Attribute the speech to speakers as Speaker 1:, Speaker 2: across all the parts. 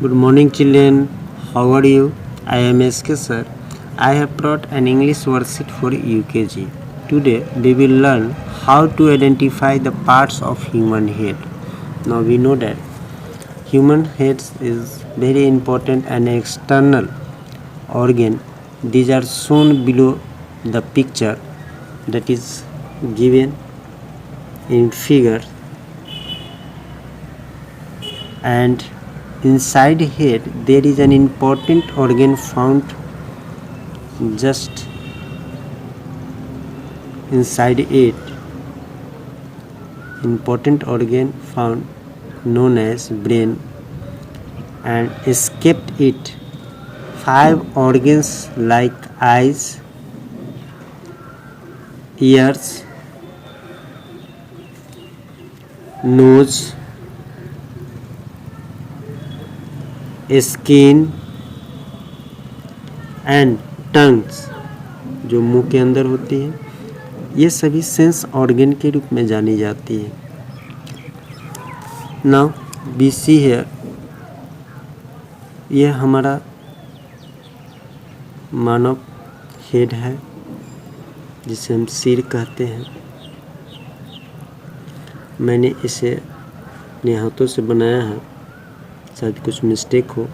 Speaker 1: Good morning, children. How are you? I am SK sir. I have brought an English worksheet for UKG. Today we will learn how to identify the parts of human head. Now we know that human head is very important and external organ. These are shown below the picture that is given in figure, and inside head there is an important organ found just inside it. Important organ found known as brain, and escaped it 5 organs like eyes, ears, nose, skin and tongues जो मुंह के अंदर होती है, ये सभी sense organ के रूप में जानी जाती है। नाउ वी सी हियर, ये हमारा मानव हेड है जिसे हम सिर कहते हैं। मैंने इसे अपने हाथों से बनाया है, शायद कुछ मिस्टेक हो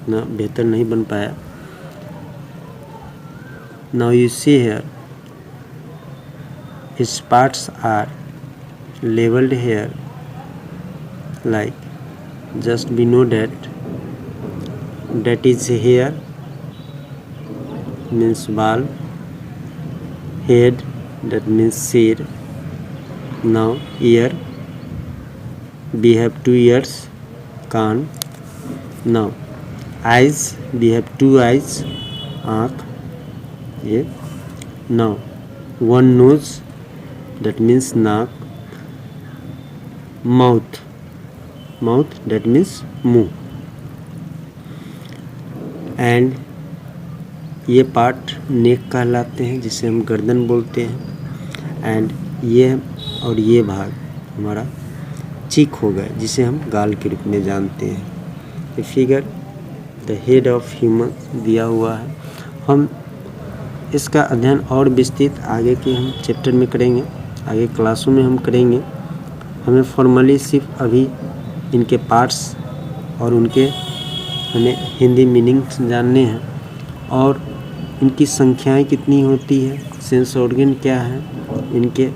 Speaker 1: ना, बेहतर नहीं बन पाया। Now you see here, its parts are labeled here, like just we know that is hair means ball, head that means sir. Now ear, we have 2 ears, कान. Now eyes, we have 2 eyes, आँख ये. Now one nose, that means नाक. Mouth that means मुंह. And ये part नेक कहलाते हैं जिसे हम गर्दन बोलते हैं। एंड ये और ये भाग हमारा चीक हो गए जिसे हम गाल के रूप में जानते हैं। ये figure the head of human दिया हुआ है। हम इसका अध्ययन और विस्तृत आगे के हम चैप्टर में करेंगे, आगे क्लासों में हम करेंगे। हमें फॉर्मली सिर्फ अभी इनके पार्ट्स और उनके हमें हिंदी मीनिंग्स जानने हैं और इनकी संख्याएं कितनी होती है, सेंस ऑर्गन क्या है, इनके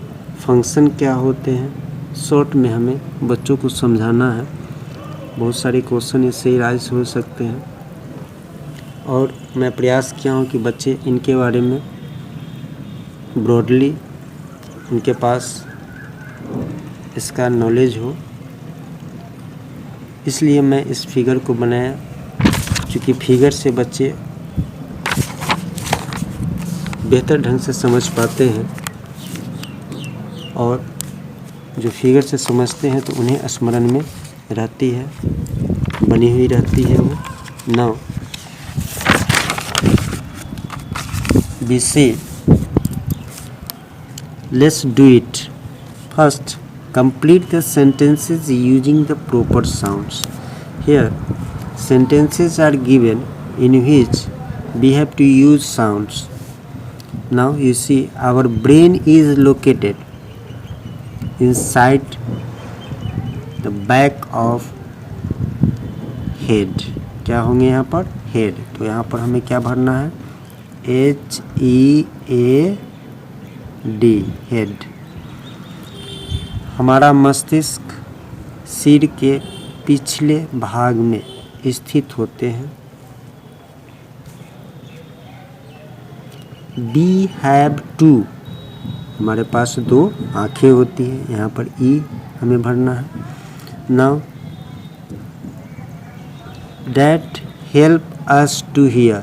Speaker 1: फंक्शन क्या होते हैं, शॉर्ट में हमें बच्चों को समझाना है। बहुत सारे क्वेश्चन इससे ही राइज हो सकते हैं और मैं प्रयास किया हूँ कि बच्चे इनके बारे में ब्रॉडली उनके पास इसका नॉलेज हो, इसलिए मैं इस फिगर को बनाया, क्योंकि फिगर से बच्चे बेहतर ढंग से समझ पाते हैं और जो फिगर से समझते हैं तो उन्हें स्मरण में रहती है, बनी हुई रहती है वो। Now we see, let's do it. First, complete the sentences using the proper sounds. Here sentences are given in which we have to use sounds. Now you see, our brain is located inside the back of head. क्या होंगे यहाँ पर? Head. तो यहाँ पर हमें क्या भरना है? HEAD, head. हमारा मस्तिष्क सिर के पिछले भाग में स्थित होते हैं। We have 2, हमारे पास 2 आँखें होती हैं। यहाँ पर ई हमें भरना है। Now that help us to hear,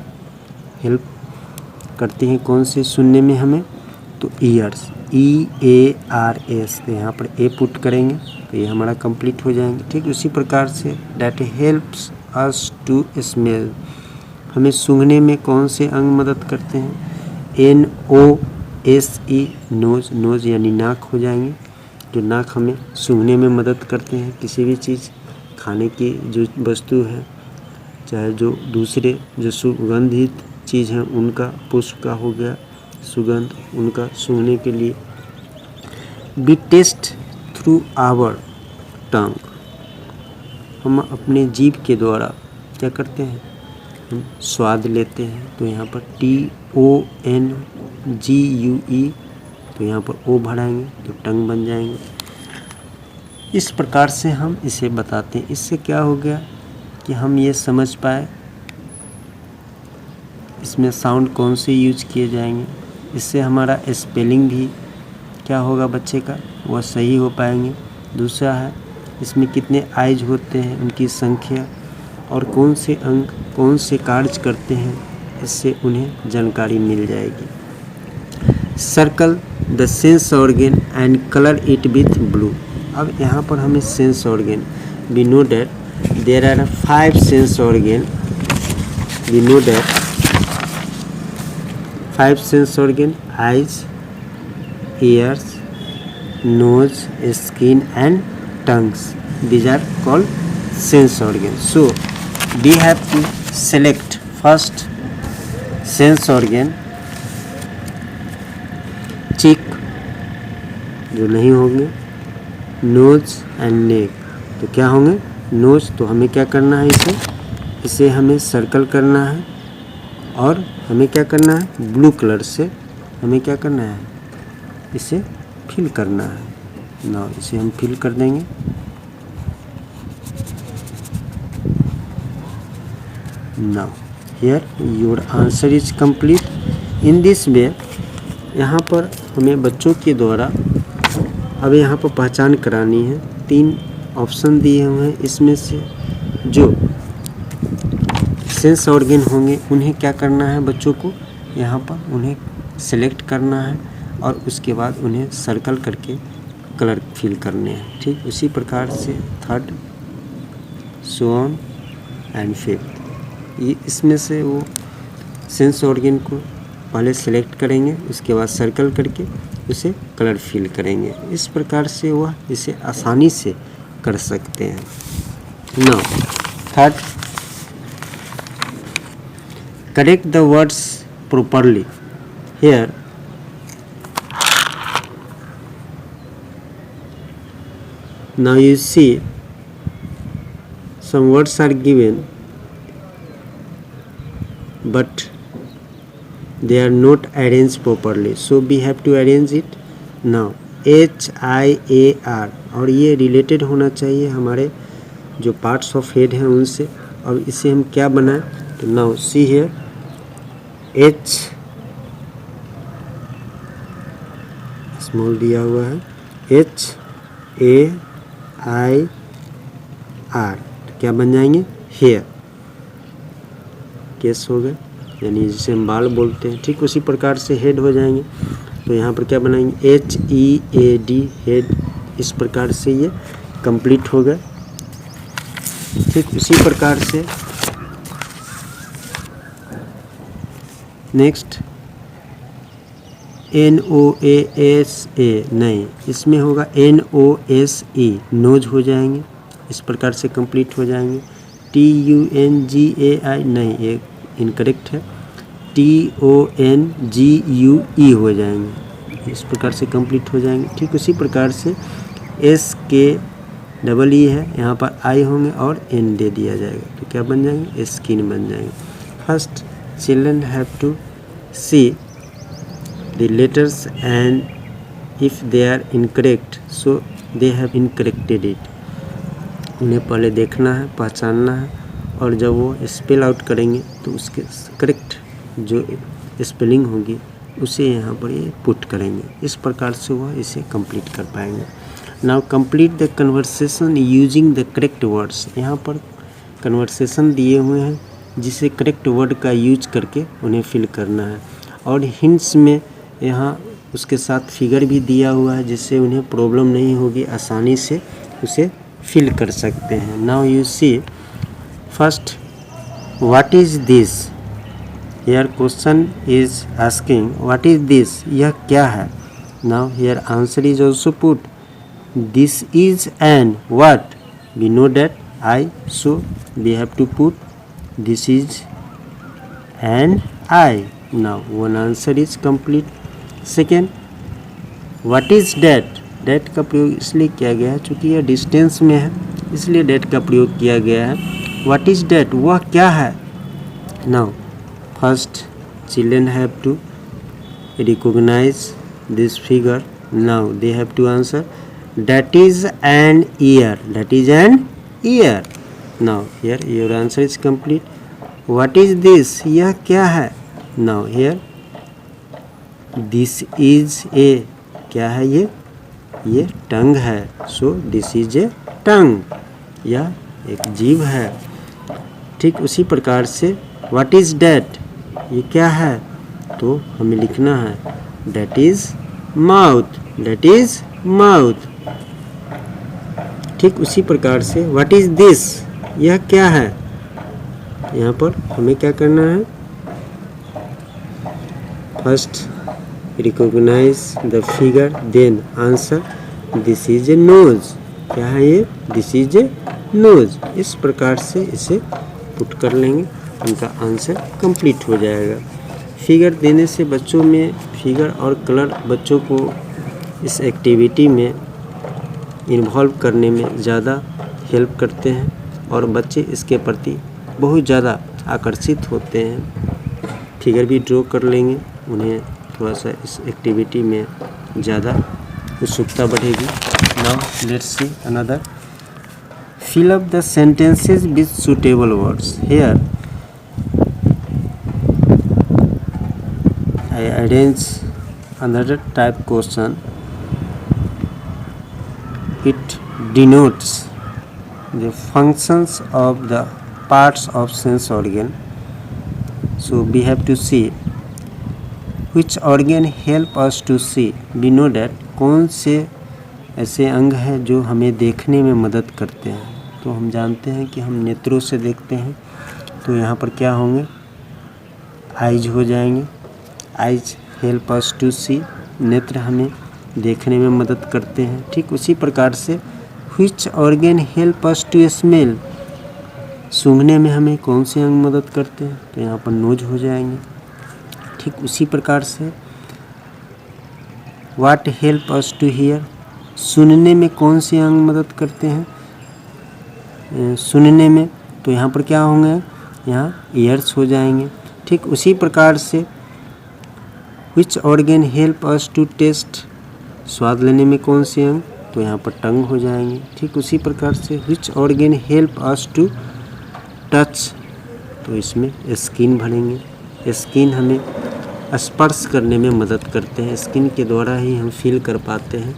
Speaker 1: help करती हैं कौन से सुनने में हमें? तो ईयर्स, EARS। तो यहाँ पर ए पुट करेंगे तो ये हमारा कंप्लीट हो जाएंगे। ठीक उसी प्रकार से that helps us to smell, हमें सूंघने में कौन से अंग मदद करते हैं? NOSE, नोज, नोज यानी नाक हो जाएंगे, जो नाक हमें सूंघने में मदद करते हैं किसी भी चीज़ खाने की जो वस्तु है, चाहे जो दूसरे जो सुगंधित चीज़ हैं उनका, पुष्प का हो गया सुगंध, उनका सूंघने के लिए। We taste through our tongue, हम अपने जीभ के द्वारा क्या करते हैं, हम स्वाद लेते हैं। तो यहाँ पर TONGUE, तो यहाँ पर O बढ़ाएंगे तो टंग बन जाएंगे। इस प्रकार से हम इसे बताते हैं। इससे क्या हो गया कि हम ये समझ पाए इसमें साउंड कौन से यूज किए जाएंगे। इससे हमारा स्पेलिंग भी क्या होगा बच्चे का, वह सही हो पाएंगे। दूसरा है इसमें कितने आइज होते हैं, उनकी संख्या, और कौन से अंक कौन से कार्य करते हैं, इससे उन्हें जानकारी मिल जाएगी। Circle the sense organ and colour it with blue. अब यहाँ पर हमें sense organ, we know that there are 5 sense organ, we know that 5 sense organ, eyes, ears, nose, skin and tongues. These are called sense organs. So we have to select first sense organ, cheek जो नहीं होंगे, nose and neck तो क्या होंगे, nose तो हमें क्या करना है, इसे हमें सर्कल करना है और हमें क्या करना है, ब्लू कलर से हमें क्या करना है, इसे फिल करना है। ना इसे हम फिल कर देंगे। Now here your answer is complete. In this way, यहाँ पर हमें बच्चों के द्वारा अब यहाँ पर पहचान करानी है। 3 ऑप्शन दिए हुए हैं, इसमें से जो सेंस ऑर्गन होंगे उन्हें क्या करना है, बच्चों को यहाँ पर उन्हें सेलेक्ट करना है और उसके बाद उन्हें सर्कल करके कलर फिल करने हैं। ठीक उसी प्रकार से 3rd, so on and 5th, ये इसमें से वो सेंस ऑर्गन को पहले सेलेक्ट करेंगे, उसके बाद सर्कल करके उसे कलर फिल करेंगे। इस प्रकार से वह इसे आसानी से कर सकते हैं। Now 3rd, correct the words properly. Here now you see some words are given but they are not arranged properly, so we have to arrange it. now HIAR, और ये रिलेटेड होना चाहिए हमारे जो पार्ट्स ऑफ हेड हैं उनसे। अब इसे हम क्या बनाएं, तो now see here, H small दिया हुआ है, HAIR, तो क्या बन जाएंगे, हेयर, केस हो गए, यानी जिसे हम बाल बोलते हैं। ठीक उसी प्रकार से हेड हो जाएंगे, तो यहाँ पर क्या बनाएंगे, HEAD, हेड। इस प्रकार से ये कंप्लीट हो गए। ठीक उसी प्रकार से नेक्स्ट NOASA, नहीं, इसमें होगा NOSE, नोज हो जाएंगे। इस प्रकार से कंप्लीट हो जाएंगे। TUNGAI, नहीं, ये इनकरेक्ट है, TONGUE हो जाएंगे। इस प्रकार से कंप्लीट हो जाएंगे। ठीक उसी प्रकार से SKEE है, यहाँ पर I होंगे और N दे दिया जाएगा, तो क्या बन जाएंगे, स्किन बन जाएंगे। First, children have to see the letters and if they are incorrect so they have incorrected it। उन्हें पहले देखना है, पहचानना है, और जब वो स्पेल आउट करेंगे तो उसके करेक्ट जो स्पेलिंग होगी उसे यहाँ पर ये पुट करेंगे। इस प्रकार से वह इसे कंप्लीट कर पाएंगे। Now complete the conversation using the correct words. यहाँ पर कन्वर्सेशन दिए हुए हैं जिसे करेक्ट वर्ड का यूज करके उन्हें फिल करना है, और हिंट्स में यहाँ उसके साथ फिगर भी दिया हुआ है जिससे उन्हें प्रॉब्लम नहीं होगी, आसानी से उसे फिल कर सकते हैं। Now you see first, what is this. Here question is asking what is this, यह क्या है। Now here answer is also put, this is an what, we know that I. So we have to put this is an I. Now one answer is complete. Second, what is that? That का प्रयोग इसलिए किया गया है चूँकि यह distance में है, इसलिए डेट का प्रयोग किया गया है. What is that? वह क्या है? Now first children have to recognise this figure. Now they have to answer that is an ear. That is an ear. Now here your answer is complete. What is this? यह क्या है? Now here this is a. क्या है ये tongue है. So this is a tongue. यह एक जीभ है. ठीक उसी प्रकार से व्हाट इज डैट? ये क्या है? तो हमें लिखना है that is mouth. That is mouth. ठीक उसी प्रकार से व्हाट इज दिस? यह क्या है? यहाँ पर हमें क्या करना है? First recognise the figure then answer. This is a nose. क्या है ये? This is a nose. इस प्रकार से इसे पुट कर लेंगे, उनका आंसर कंप्लीट हो जाएगा. फिगर देने से बच्चों में फिगर और कलर बच्चों को इस एक्टिविटी में इन्वॉल्व करने में ज़्यादा हेल्प करते हैं और बच्चे इसके प्रति बहुत ज़्यादा आकर्षित होते हैं. फिगर भी ड्रॉ कर लेंगे, उन्हें थोड़ा सा इस एक्टिविटी में ज़्यादा उत्सुकता बढ़ेगी. Now let's see another. Fill up the sentences with suitable words. Here I arrange another type question. It denotes the functions of the parts of sense organ. So we have to see which organ help us to see. We know that कौन से ऐसे अंग हैं जो हमें देखने में मदद करते हैं. तो हम जानते हैं कि हम नेत्रों से देखते हैं. तो यहाँ पर क्या होंगे? आइज हो जाएंगे. आइज हेल्प अस टू सी. नेत्र हमें देखने में मदद करते हैं. ठीक उसी प्रकार से which organ help us to smell. सूंघने में हमें कौन से अंग मदद करते हैं? तो यहाँ पर नोज हो जाएंगे. ठीक उसी प्रकार से what help us to hear. सुनने में कौन से अंग मदद करते हैं सुनने में? तो यहाँ पर क्या होंगे? यहाँ ईयर्स हो जाएंगे. ठीक उसी प्रकार से which organ help us to taste. स्वाद लेने में कौन से अंग? तो यहाँ पर टंग हो जाएंगे. ठीक उसी प्रकार से which organ help us to touch. तो इसमें स्किन भरेंगे. स्किन हमें स्पर्श करने में मदद करते हैं. स्किन के द्वारा ही हम फील कर पाते हैं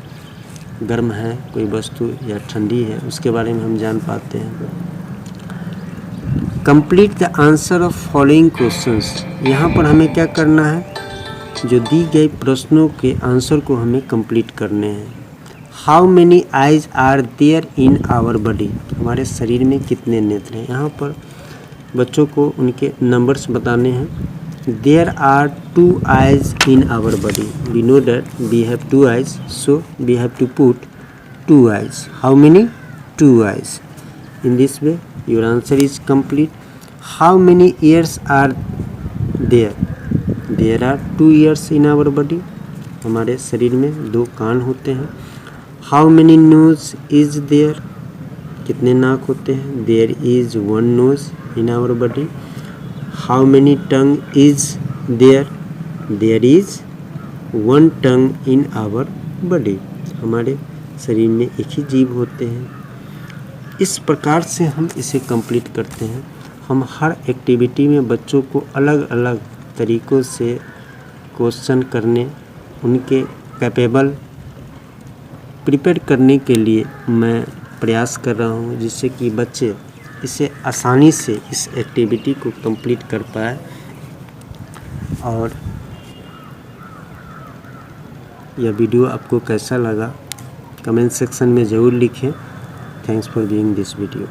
Speaker 1: गर्म है कोई वस्तु या ठंडी है, उसके बारे में हम जान पाते हैं. Complete the answer of following questions. यहाँ पर हमें क्या करना है? जो दी गई प्रश्नों के आंसर को हमें कंप्लीट करने हैं. How many eyes are there in our body. हमारे शरीर में कितने नेत्र हैं? यहाँ पर बच्चों को उनके नंबर्स बताने हैं. There are 2 eyes in our body. We know that we have 2 eyes, so we have to put 2 eyes. How many? 2 eyes. In this way your answer is complete. How many ears are there? There are 2 ears in our body. हमारे शरीर में 2 कान होते हैं. How many nose is there? कितने नाक होते हैं? There is 1 nose in our body. How many tongue is there? There is 1 tongue in our body. हमारे शरीर में एक ही जीभ होते हैं. इस प्रकार से हम इसे कंप्लीट करते हैं. हम हर एक्टिविटी में बच्चों को अलग अलग तरीक़ों से क्वेश्चन करने, उनके कैपेबल प्रिपेयर करने के लिए मैं प्रयास कर रहा हूँ, जिससे कि बच्चे इसे आसानी से इस एक्टिविटी को कंप्लीट कर पाए. और यह वीडियो आपको कैसा लगा कमेंट सेक्शन में ज़रूर लिखें. Thanks for viewing this video.